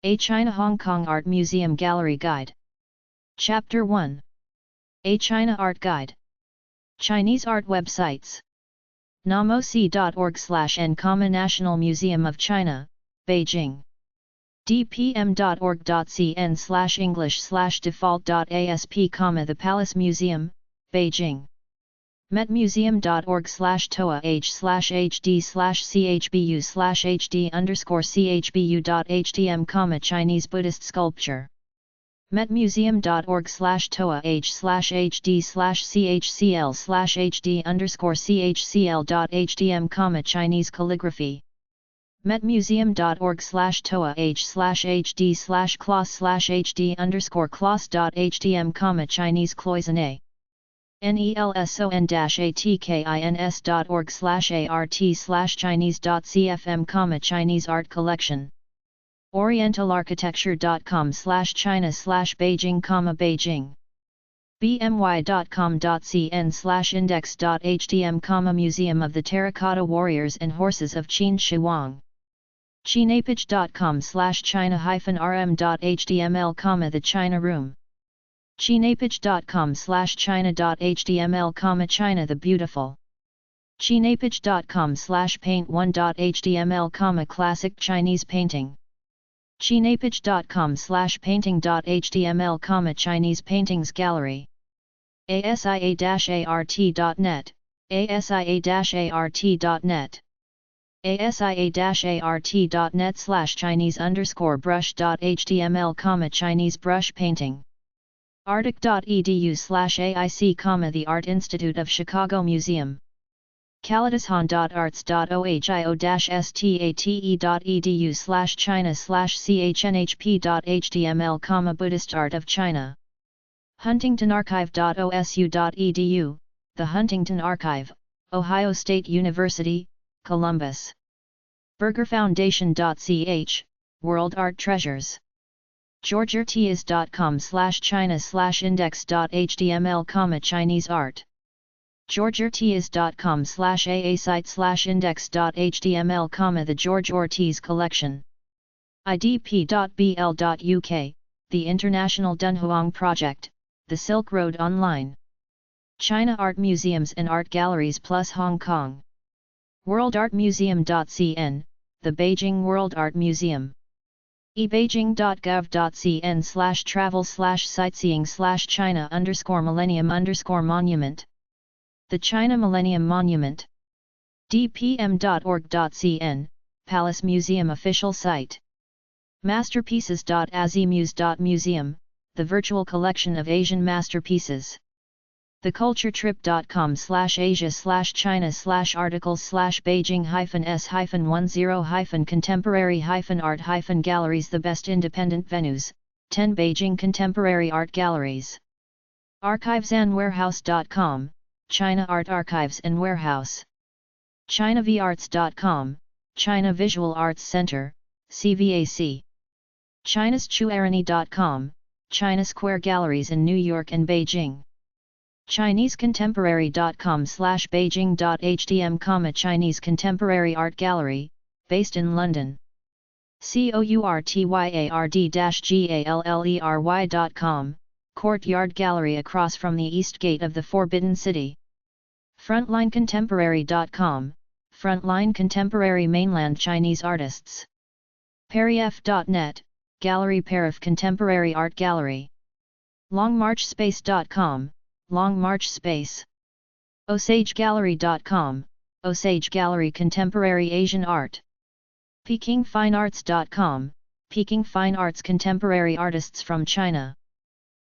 A China Hong Kong Art Museum Gallery Guide. Chapter 1. A China Art Guide. Chinese art websites. namoc.org/n, National Museum of China, Beijing. dpm.org.cn/english/default.asp, The Palace Museum, Beijing. metmuseum.org/toah/hd/chb_chb_htm, Chinese Buddhist sculpture. metmuseum.org/toah/hd/chcl/hd_chcl.htm, Chinese calligraphy. metmuseum.org/toah/hd/class/hd_class.htm, Chinese cloisonne. nelson-atkins.org/art/chinese.cfm, Chinese art collection. orientalarchitecture.com/china/beijing, Beijing. bmy.com.cn/index.htm, Museum of the Terracotta Warriors and Horses of Qin Shi Huang. chinapage.com/china-rm.html, The China Room. chinapage.com/china.html, China the Beautiful. chinapage.com/paint1.html, Classic Chinese painting. chinapage.com/painting.html, Chinese paintings gallery. asia-art.net, asia-art.net. asia-art.net/Chinese_brush.html, Chinese brush painting. arctic.edu/aic, The Art Institute of Chicago Museum. kalidasan.arts.ohio-state.edu/china/chnhp.html, Buddhist Art of China. huntingtonarchive.osu.edu, The Huntington Archive, Ohio State University, Columbus. burgerfoundation.ch, World Art Treasures. georgeortiz.com/china/index.html, Chinese art. georgeortiz.com/aasite/index.html, The George Ortiz Collection. idp.bl.uk, The International Dunhuang Project, The Silk Road Online. China Art Museums and Art Galleries plus Hong Kong. worldartmuseum.cn, The Beijing World Art Museum. ebeijing.gov.cn/travel/sightseeing/China_Millennium_Monument. The China Millennium Monument. dpm.org.cn, Palace Museum official site. masterpieces.azimuse.museum, The virtual collection of Asian masterpieces. theculturetrip.com/asia/articles/Beijing-s-10-contemporary-art-galleries, The best independent venues, 10 Beijing contemporary art galleries. archivesandwarehouse.com, China Art Archives and Warehouse. chinavarts.com, China Visual Arts Center, CVAC. chinaschuerani.com, China Square Galleries in New York and Beijing. chinesecontemporary.com/beijing.htm, Chinese Contemporary Art Gallery, based in London. courtyard-gallery.com, Courtyard Gallery across from the East Gate of the Forbidden City. frontlinecontemporary.com, Frontline Contemporary mainland Chinese artists. parif.net, Gallery Parif Contemporary Art Gallery. longmarchspace.com, Long March Space. osagegallery.com, Osage Gallery Contemporary Asian Art. pekingfinearts.com, Peking Fine Arts Contemporary Artists from China.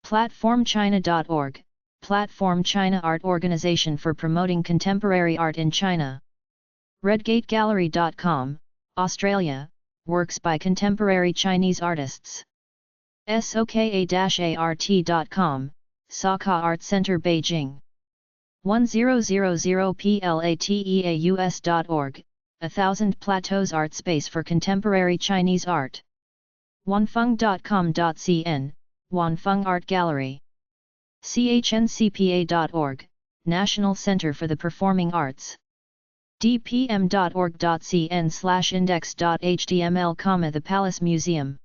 platformchina.org, Platform China Art Organization for promoting contemporary art in China. redgategallery.com, Australia, works by contemporary Chinese artists. soka-art.com, Soka Art Center Beijing. 1000plateaus.org, 1000 Plateaus Art Space for Contemporary Chinese Art. wanfeng.com.cn, Wanfeng Art Gallery. chncpa.org, National Center for the Performing Arts. dpm.org.cn/index.html, The Palace Museum.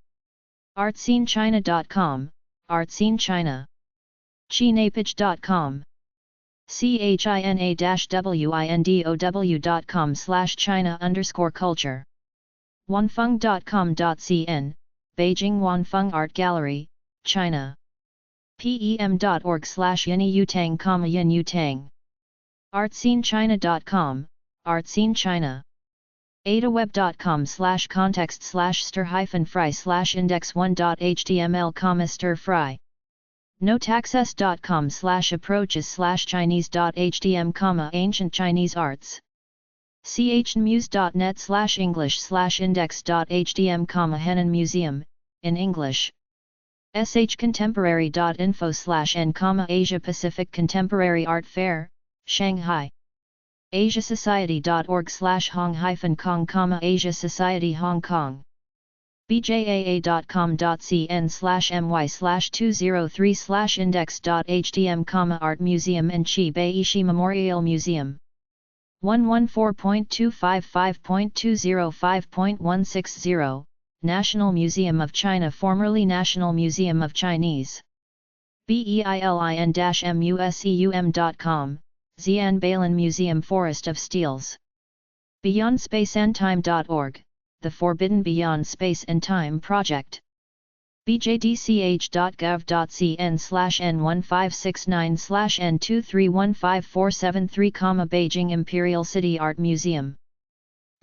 artscenechina.com, artscenechina. Chinapage.com. china-window.com/China_culture. Wanfeng.com.cn, Beijing Wanfeng Art Gallery, China. pem.org/Yin Yutang, artscenechina.com, artscenechina. adaweb.com/context/stir-fry/index1.html, stir-fry. notaccess.com/approaches/chinese.htm, ancient Chinese arts. chnmuse.net/english/index.htm, Henan Museum, in English. shcontemporary.info/n, Asia Pacific Contemporary Art Fair, Shanghai. asiasociety.org/hong-kong, Asia Society Hong Kong. bjaa.com.cn/my/203/index.htm, Art Museum and Qi Memorial Museum. 114.255.205.160, National Museum of China, formerly National Museum of Chinese. beilin-museum.com, Xian Bailin Museum, Forest of Steels. BeyondSpaceAndTime.org, the Forbidden Beyond Space and Time Project. bjdch.gov.cn/n1569/n2315473, Beijing Imperial City Art Museum.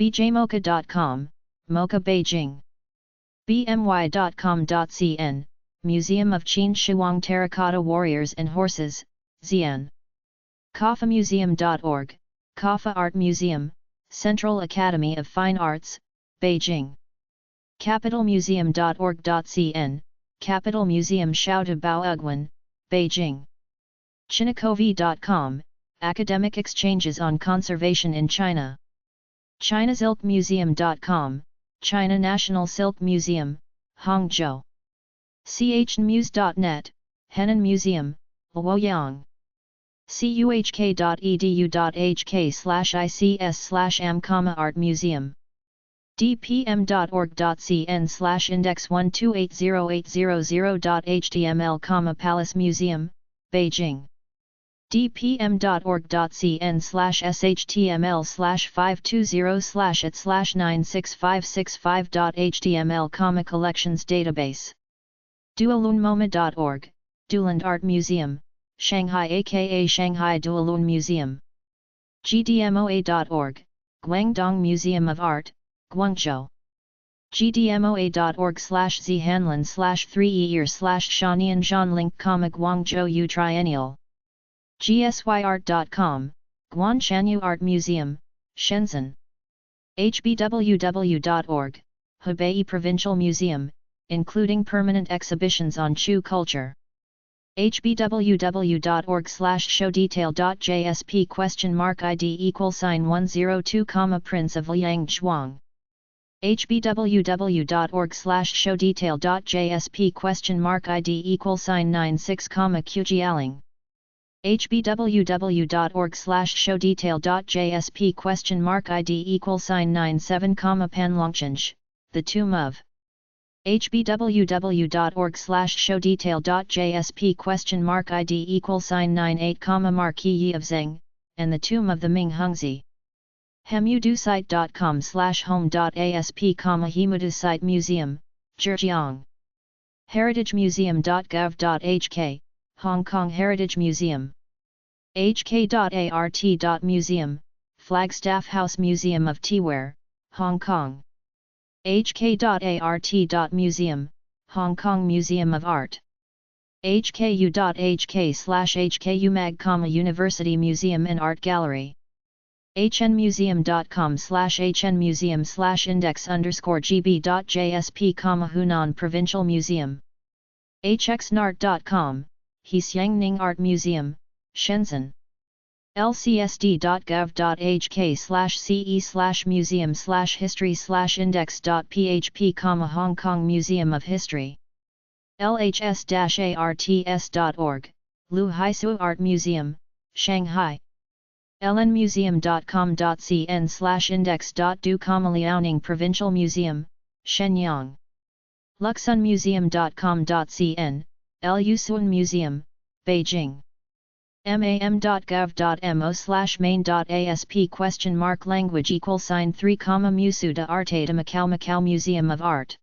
bjmocha.com, Mocha Beijing. bmy.com.cn, Museum of Qin Shuang Terracotta Warriors and Horses, Xi'an. kafamuseum.org, Kafa Art Museum, Central Academy of Fine Arts, Beijing. capitalmuseum.org.cn, Capital Museum Xiaota Baoguan, Beijing. chinacovi.com, Academic Exchanges on Conservation in China. chinasilkmuseum.com, China National Silk Museum, Hangzhou. chnmuse.net, Henan Museum, Luoyang. cuhk.edu.hk/ics/am, Art Museum. dpm.org.cn/index128080.html, Palace Museum, Beijing. dpm.org.cn/shtml/520/at/96565.html, Collections Database. dualunmoma.org, Duland Art Museum, Shanghai aka Shanghai Dualun Museum. gdmoa.org, Guangdong Museum of Art, Guangzhou. gdmoa.org/zhanlan/3e/Shanian Zhanlink, Guangzhou U Triennial. gsyart.com, Guanshanyu Art Museum, Shenzhen. hbww.org, Hebei Provincial Museum, including permanent exhibitions on Chu culture. hbww.org/showdetail.jsp?id=102, Prince of Liang hbww.org/showdetail.jsp?id=96, Qjialing. hbww.org/showdetail.jsp?id=97, Panlongchanj, the tomb of. hbww.org/showdetail.jsp?id=98, Marquis of Zheng, and the tomb of the Ming Hongzhi. hemudusite.com/home.asp, Hemudusite Museum, Zhejiang. heritagemuseum.gov.hk, Hong Kong Heritage Museum. hk.art.museum, Flagstaff House Museum of Teaware, Hong Kong. hk.art.museum, Hong Kong Museum of Art. hku.hk/hkumag, University Museum and Art Gallery. hnmuseum.com/hnmuseum/index_gb.jsp, Hunan Provincial Museum. hxnart.com, Hexiangning Art Museum, Shenzhen. lcsd.gov.hk/ce/museum/history/index.php, Hong Kong Museum of History. lhs-arts.org, Lu Haisui Art Museum, Shanghai. lnmuseum.com.cn/index.do, Liaoning Provincial Museum, Shenyang. luxunmuseum.com.cn, Lusun Museum, Beijing. mam.gov.mo/main.asp ?language =3, Museu de Arte de Macau Museum of Art.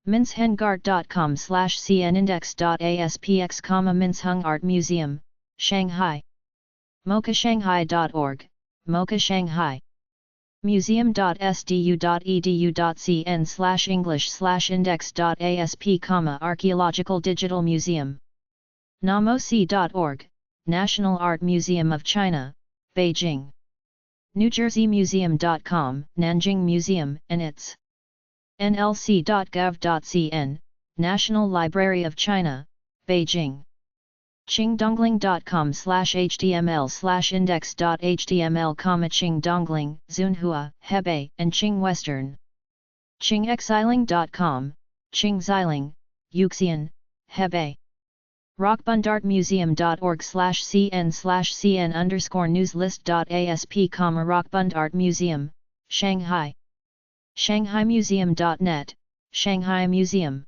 minshengart.com/cnindex.aspx, Minsheng Art Museum, Shanghai. mocashanghai.org, Mocha Shanghai. museum.sdu.edu.cn/english/index.asp, Archaeological Digital Museum. namoc.org, National Art Museum of China, Beijing. NewJerseyMuseum.com, Nanjing Museum, and its nlc.gov.cn, National Library of China, Beijing. qingdongling.com/html/index.html, Qingdongling, Zunhua, Hebei, and Qing Western. qingxiling.com, Qingxiling, Yuxian, Hebei. rockbundartmuseum.org/cn/cn_newslist.asp, Rockbund Art Museum, Shanghai. shanghaimuseum.net, Shanghai Museum.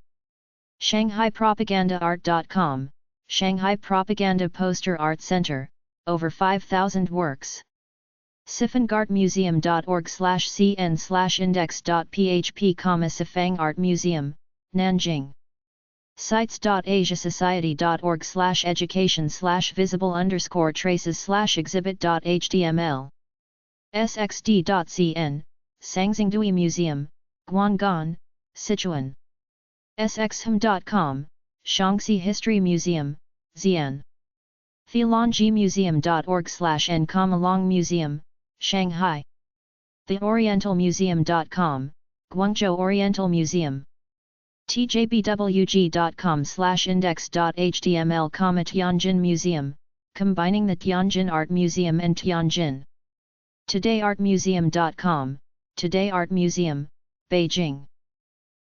shanghaipropagandaart.com, Shanghai Propaganda Poster Art Center, over 5,000 works. sifangartmuseum.org/cn/index.php, Sifang Art Museum, Nanjing. sites.asiasociety.org/education/visible_traces/exhibit.html. sxd.cn, Sangxingdui Museum, Guanggan, Sichuan. sxhm.com, Shaanxi History Museum, Xi'an. theolongjimuseum.org/n, Long Museum, Shanghai. theorientalmuseum.com, Guangzhou Oriental Museum. tjbwg.com/index.html, Tianjin Museum, combining the Tianjin Art Museum and Tianjin. todayartmuseum.com, Today Art Museum, Beijing.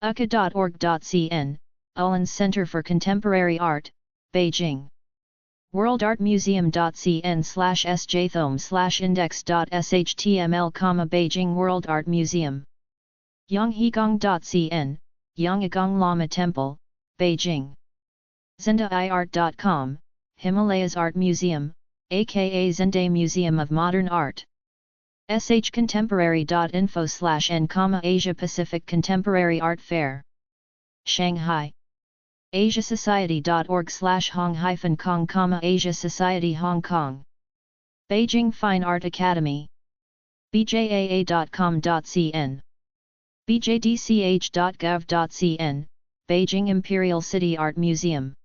uca.org.cn, Ullin Center for Contemporary Art, Beijing. worldartmuseum.cn/sjthome/index.shtml, Beijing World Art Museum. yanghegong.cn, Yanghegong Lama Temple, Beijing. zendaiart.com, Himalayas Art Museum, aka Zendai Museum of Modern Art. shcontemporary.info/n, Asia Pacific Contemporary Art Fair, Shanghai. asiasociety.org/hong-kong, Asia Society Hong Kong. Beijing Fine Art Academy. bjaa.com.cn. bjdch.gov.cn, Beijing Imperial City Art Museum.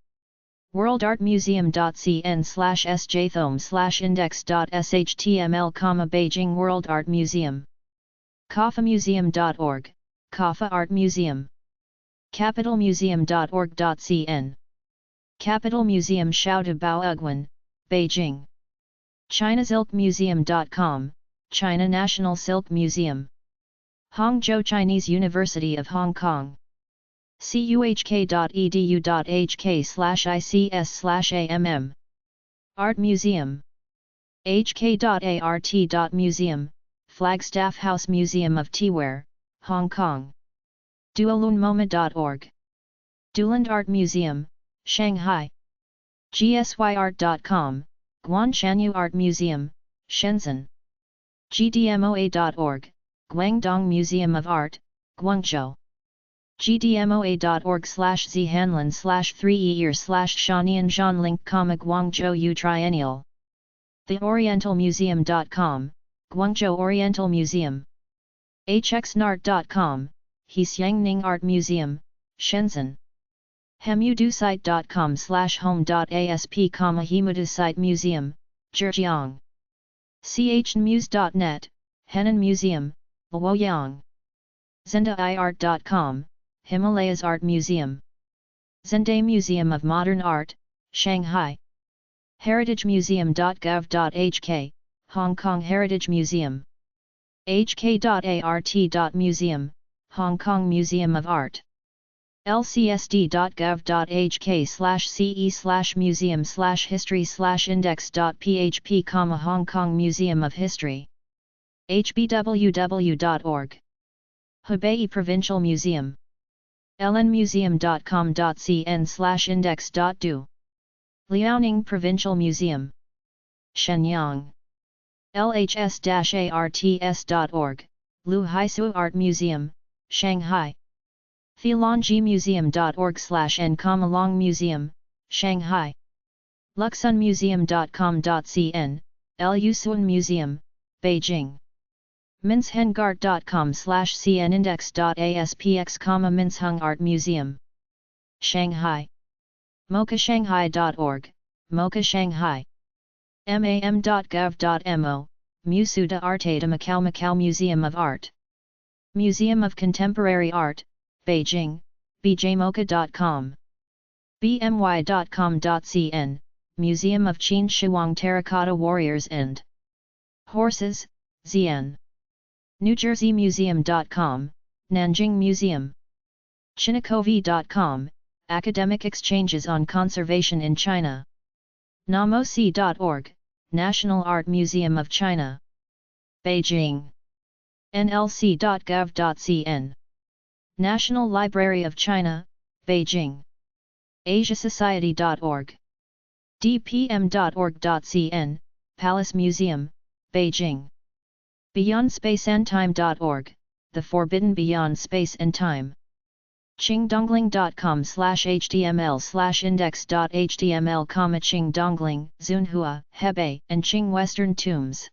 worldartmuseum.cn/sjthome/index.shtml, Beijing World Art Museum. kafamuseum.org, Kafa Art Museum. capitalmuseum.org.cn. Capital Museum Shaodabao-Ugwan, Beijing. ChinaSilkMuseum.com, China National Silk Museum. Hangzhou Chinese University of Hong Kong. cuhk.edu.hk/ics/amm. Art Museum. hk.art.museum, Flagstaff House Museum of Teaware, Hong Kong. duolunmoma.org. Duland Art Museum, Shanghai. gsyart.com, Guanshanyu Art Museum, Shenzhen. gdmoa.org, Guangdong Museum of Art, Guangzhou. gdmoa.org/zhanlan/3year/shanian link, Guangzhou U Triennial. theorientalmuseum.com, Guangzhou Oriental Museum. hxnart.com, Hexiangning Art Museum, Shenzhen. hemudusite.com/home.asp, Hemudusite Museum, Zhejiang. chnmuse.net, Henan Museum, Luoyang. zendaiart.com, Himalayas Art Museum. Zendai Museum of Modern Art, Shanghai. heritagemuseum.gov.hk, Hong Kong Heritage Museum. hk.art.museum, Hong Kong Museum of Art. lcsd.gov.hk/ce/museum/history/index.php, Hong Kong Museum of History. hbww.org. Hebei Provincial Museum. lnmuseum.com.cn/index.do Liaoning Provincial Museum Shenyang lhs-arts.org, Lu Haisui Art Museum, Shanghai Thielongmuseum.org/n, Long Museum, Shanghai Luxunmuseum.com.cn, Lusuen Museum, Beijing Minshengart.com/cnindex.aspx, Minsheng Art Museum, Shanghai mokashanghai.org, Mocha Shanghai mam.gov.mo, Museu d'Arte de Macau, Macau Museum of Art, Museum of Contemporary Art, Beijing, bjmocha.com, bmy.com.cn, Museum of Qin Shi Terracotta Warriors and Horses, Xian, NewJerseyMuseum.com, Nanjing Museum, Chinacovi.com, Academic Exchanges on Conservation in China, namosi.org, National Art Museum of China, Beijing, nlc.gov.cn, National Library of China, Beijing, asiasociety.org, dpm.org.cn, Palace Museum, Beijing, BeyondSpaceAndTime.org, The Forbidden Beyond Space and Time, qingdongling.com/html/index.html, Qingdongling, Zunhua, Hebei, and Qing Western Tombs,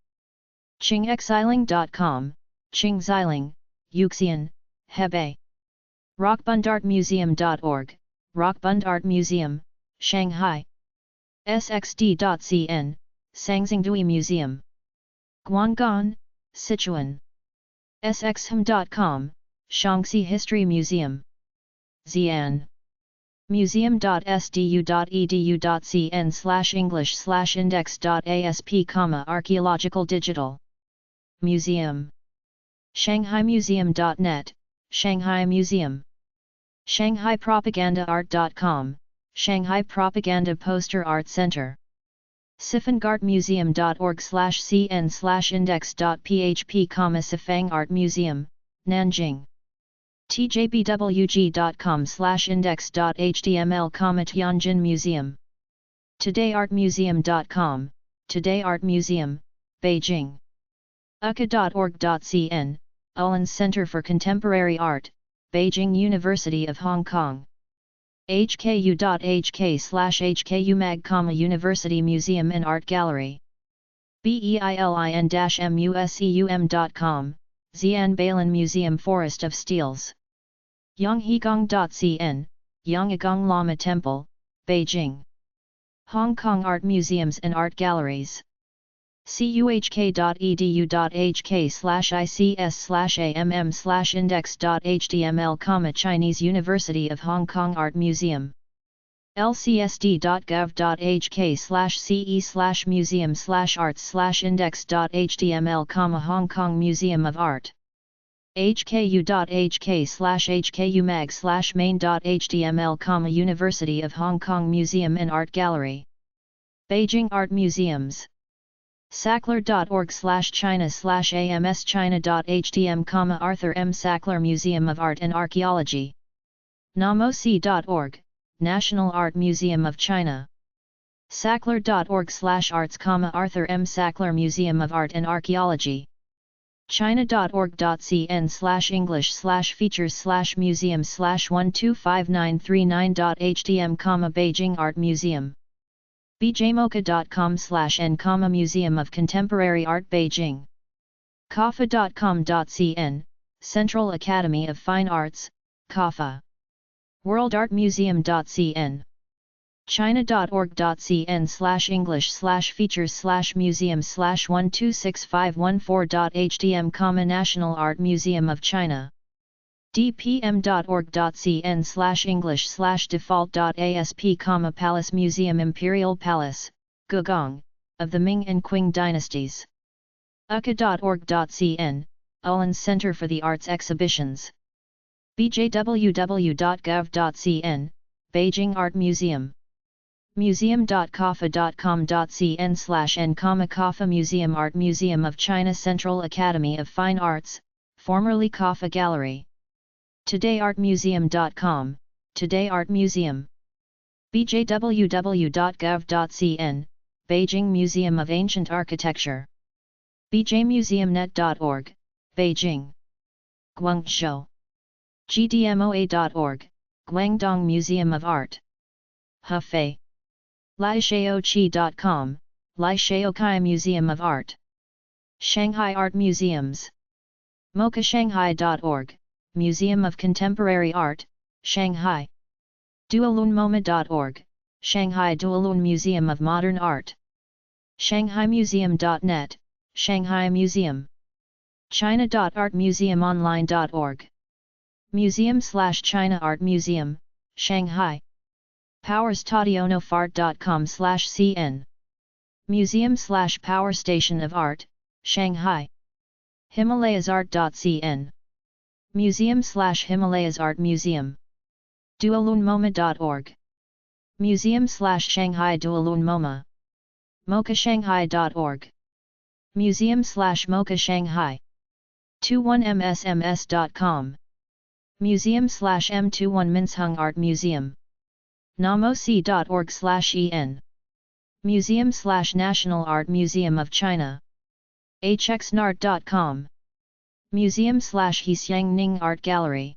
qingxiling.com, Qingxiling, Yuxian, Hebei, rockbundartmuseum.org, Rockbund Art Museum, Shanghai, sxd.cn, Sangxingdui Museum, Guanggan, Sichuan, sxhm.com, Shaanxi History Museum, Xi'an, museum.sdu.edu.cn/english/index.asp, Archaeological Digital Museum, shanghaimuseum.net, Shanghai Museum, shanghaipropagandaart.com, Shanghai Propaganda Poster Art Center, sifangartmuseum.org/cn/index.php, Sifang Art Museum, Nanjing, tjbwg.com/index.html, Tianjin Museum, todayartmuseum.com, Today Art Museum, Beijing, uka.org.cn, Ullin Center for Contemporary Art, Beijing University of Hong Kong, hku.hk/hkumag, University Museum and Art Gallery, beilin-museum.com, Xianbailin Museum Forest of Steels, Yonghegong.cn, Yonghegong Lama Temple, Beijing, Hong Kong Art Museums and Art Galleries, cuhk.edu.hk/ics/amm/index.html, Chinese University of Hong Kong Art Museum, lcsd.gov.hk/ce/museum/arts/index.html, Hong Kong Museum of Art, hku.hk/hkumag/main.html, University of Hong Kong Museum and Art Gallery, Beijing Art Museums, sackler.org/china/amschina.htm, Arthur M. Sackler Museum of Art and Archaeology, namosi.org, National Art Museum of China, sackler.org/arts, Arthur M. Sackler Museum of Art and Archaeology, china.org.cn/english/features/museum/125939.htm, Beijing Art Museum, bjmocha.com/n, Museum of Contemporary Art Beijing, kafa.com.cn, Central Academy of Fine Arts, Kafa, worldartmuseum.cn, china.org.cn/english/features/museum/126514.htm, National Art Museum of China, dpm.org.cn/english/default.asp, Palace Museum, Imperial Palace, Gugong, of the Ming and Qing dynasties, uka.org.cn, Ullin Center for the Arts Exhibitions, bjww.gov.cn, Beijing Art Museum, museum.kafa.com.cn/n, Kafa Museum, Art Museum of China, Central Academy of Fine Arts, formerly Kafa Gallery. todayartmuseum.com, Today Art Museum. bjww.gov.cn, Beijing Museum of Ancient Architecture. bjmuseumnet.org, Beijing. Guangzhou. gdmoa.org, Guangdong Museum of Art. Hefei. Laishaoqi.com, Laishaoqi Museum of Art. Shanghai Art Museums. mokashanghai.org, Museum of Contemporary Art, Shanghai. dualunmoma.org, Shanghai Dualun Museum of Modern Art. shanghaimuseum.net, Shanghai Museum. china.artmuseumonline.org. Museum/China Art Museum, Shanghai. powerstadionofart.com/cn. Museum/Power Station of Art, Shanghai. himalayasart.cn. Museum/Himalayas Art Museum. dualunmoma.org. Museum/Shanghai Dualunmoma. mokashanghai.org. Museum/Moka Shanghai. 21msms.com. Museum/M21 Minsheng Art Museum. namoc.org/en. Museum/National Art Museum of China. hxnart.com. Museum/Hexiangning Art Gallery.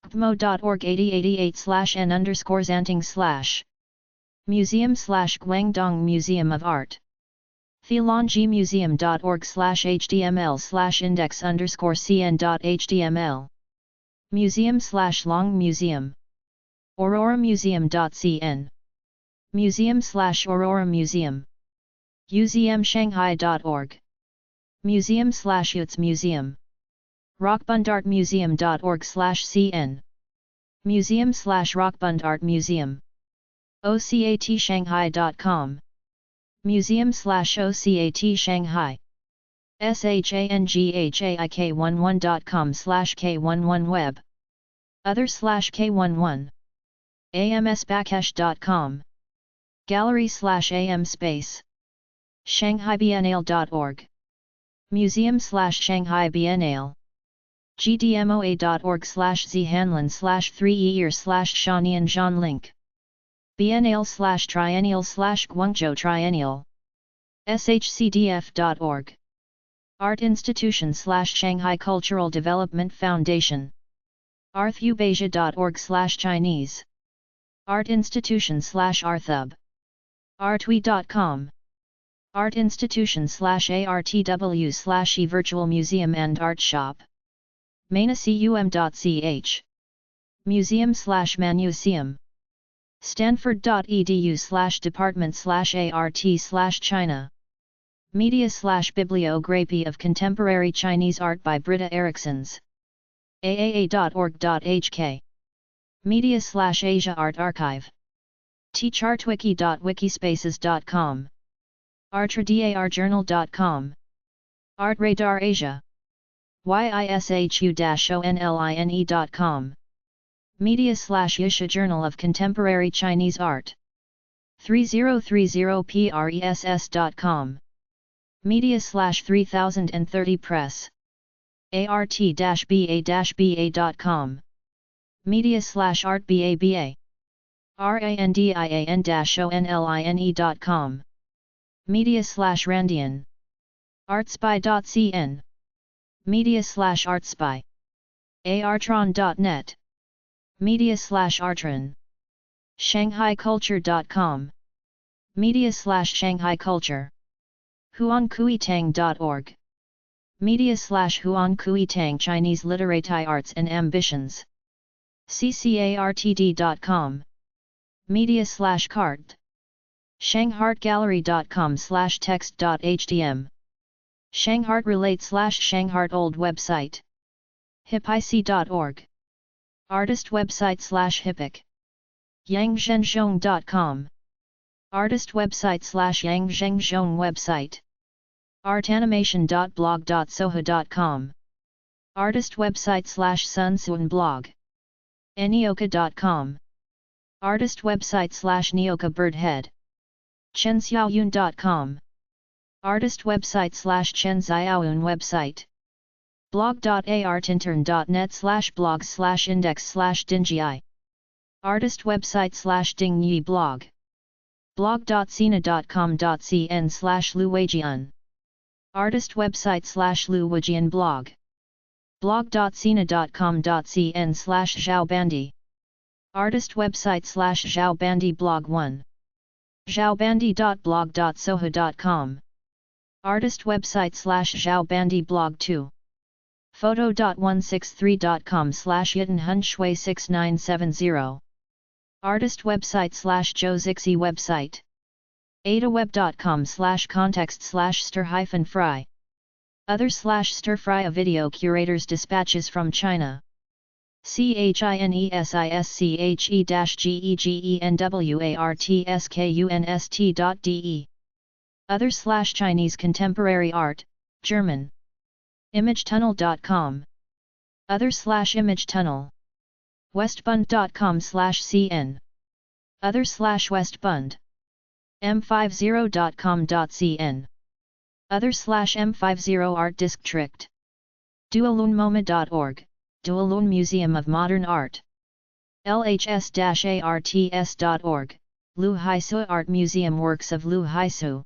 gmo.org 8088/n_zanting/. Museum/Guangdong Museum of Art. thelongmuseum.org/html/index_cn.html. Museum/Long Museum. auroramuseum.cn. Museum/Aurora Museum. uzmshanghai.org. Museum/Yutz Museum. rockbundartmuseum.org/cn. Museum/Rockbund Museum. ocatshanghai.com. Museum/OCAT Shanghai. shanghai11.com/k11web. other/k11. amsbakesh.com. gallery/amspace. shanghaibiennale.org. Museum/Shanghai Biennale. gdmoa.org/zhanlin/3year/shanian link. Biennale/triennial/Guangzhou Triennial. shcdf.org. Art Institution/Shanghai Cultural Development Foundation. arthubasia.org/Chinese. Art Institution/Arthub. artwe.com. Art Institution/ARTW/E Virtual Museum and Art Shop. mainacum.ch. Museum/Manuseum. stanford.edu/department/art/China. Media/Bibliography of Contemporary Chinese Art by Britta Eriksons. aaa.org.hk. Media/Asia Art Archive. teachartwiki.wikispaces.com. artradarjournal.com. Artradar Asia. yishu-online.com. Media/Yisha Journal of Contemporary Chinese Art. 3030press.com. Media/3030 Press. art-ba-ba.com. Media/artbaba. randian-online.com. Media/Randian. artspy.cn. Media/Artspy. artron.net. Media/Artron. shanghaiculture.com. Media/Shanghai Culture. huankuitang.org. Media/Huankuitang Chinese Literati Arts and Ambitions. ccartd.com. Media/Cart. shanghartgallery.com/text.htm. shanghartrelate/shanghart old website. hipic.org. Artist website/hipic. yangzhenzhong.com. Artist website/yangzhenzhong website. artanimation.blog.soho.com. Artist website/sunsuan blog. enioka.com. Artist website/Neoka Birdhead. chenxiaoyun.com. Artist website/chenxiaoyun website. blog.artintern.net/blog/index/dingi. Artist website /dingyi blog. blog.sina.com.cn/luwajian. Artist website /luwajian blog. blog.sina.com.cn/zhaobandi. Artist website /zhaobandi blog 1. zhaobandi.blog.soha.com. Artist website /zhaobandi blog 2. photo.163.com/yitanhunshui6970. Artist website /jozixi website. adaweb.com/context/stir-fry. Other /stir-fry a video curators dispatches from China. chinesische-gegenwartskunst.de. Other /Chinese contemporary art, German. imagetunnel.com. Other /image tunnel. westbund.com/cn. Other /westbund. m50.com.cn. Other /m50 art district. dualunmoma.org, Dualun Museum of Modern Art. lhs-arts.org, Lu Haisu Art Museum Works of Lu Haisu.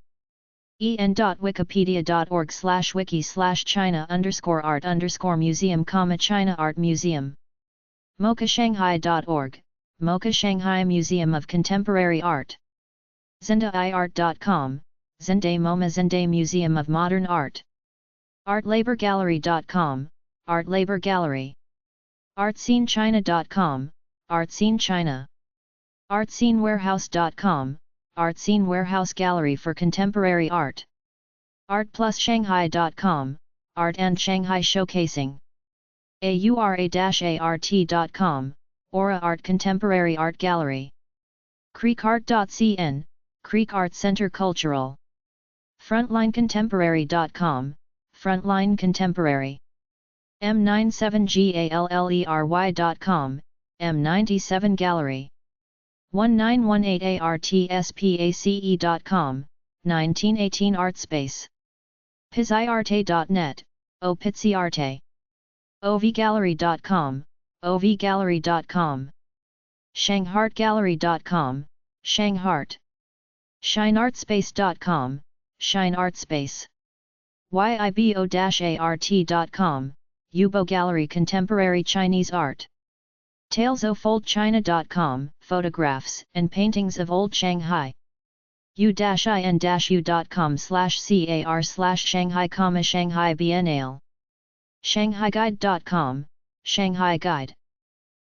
en.wikipedia.org/wiki/China_art_museum, China Art Museum. mokashanghai.org, Mocha Shanghai Museum of Contemporary Art. zendaiart.com, Zende MoMA Zende Museum of Modern Art. artlaborgallery.com, Art Labor Gallery. artscenechina.com, Artscene China. artscenewarehouse.com, Artscene Warehouse Gallery for Contemporary Art. artplusshanghai.com, Art and Shanghai Showcasing. aura-art.com, Aura Art Contemporary Art Gallery. creekart.cn, Creek Art Center Cultural. frontlinecontemporary.com, Frontline Contemporary. m97gallery.com, M97 Gallery. 1918artspace.com, 1918 Art Space. piziarte.net, Opizziarte. ovgallery.com, ovgallery.com. shanghartgallery.com, Shanghart. shineartspace.com, shineartspace. yibo-art.com, Yubo Gallery Contemporary Chinese Art. talesofoldchina.com, photographs and paintings of old Shanghai. u-in-u.com/car/Shanghai, Shanghai Biennale. shanghaiguide.com, Shanghai Guide.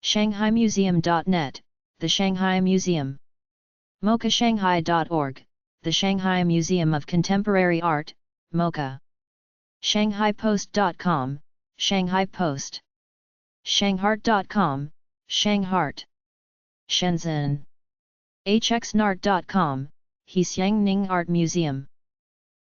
shanghaimuseum.net, the Shanghai Museum. mokashanghai.org, the Shanghai Museum of Contemporary Art, MoCA. shanghaipost.com, Shanghai Post. shanghart.com, Shanghart. Shenzhen. hxnart.com, Hexiangning Art Museum.